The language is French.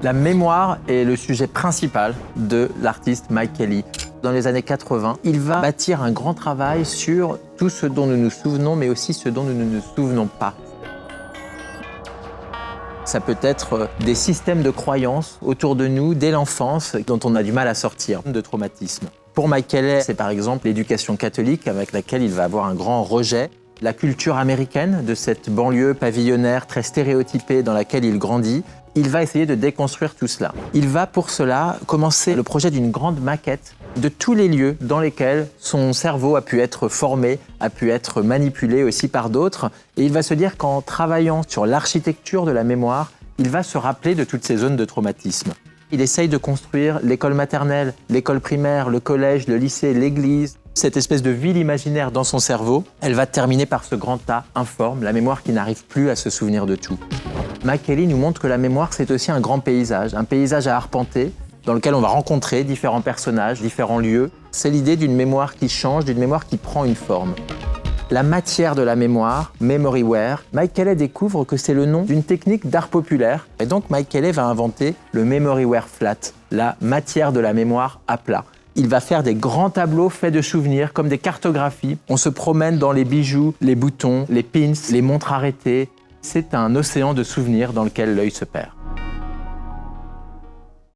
La mémoire est le sujet principal de l'artiste Mike Kelley. Dans les années 80, il va bâtir un grand travail sur tout ce dont nous nous souvenons, mais aussi ce dont nous ne nous souvenons pas. Ça peut être des systèmes de croyances autour de nous dès l'enfance dont on a du mal à sortir de traumatisme. Pour Mike Kelley, c'est par exemple l'éducation catholique avec laquelle il va avoir un grand rejet. La culture américaine de cette banlieue pavillonnaire très stéréotypée dans laquelle il grandit, il va essayer de déconstruire tout cela. Il va pour cela commencer le projet d'une grande maquette de tous les lieux dans lesquels son cerveau a pu être formé, a pu être manipulé aussi par d'autres. Et il va se dire qu'en travaillant sur l'architecture de la mémoire, il va se rappeler de toutes ces zones de traumatisme. Il essaye de construire l'école maternelle, l'école primaire, le collège, le lycée, l'église. Cette espèce de ville imaginaire dans son cerveau, elle va terminer par ce grand tas informe, la mémoire qui n'arrive plus à se souvenir de tout. Mike Kelley nous montre que la mémoire, c'est aussi un grand paysage, un paysage à arpenter, dans lequel on va rencontrer différents personnages, différents lieux. C'est l'idée d'une mémoire qui change, d'une mémoire qui prend une forme. La matière de la mémoire, Memoryware, Mike Kelley découvre que c'est le nom d'une technique d'art populaire. Et donc Mike Kelley va inventer le Memoryware Flat, la matière de la mémoire à plat. Il va faire des grands tableaux faits de souvenirs, comme des cartographies. On se promène dans les bijoux, les boutons, les pins, les montres arrêtées. C'est un océan de souvenirs dans lequel l'œil se perd.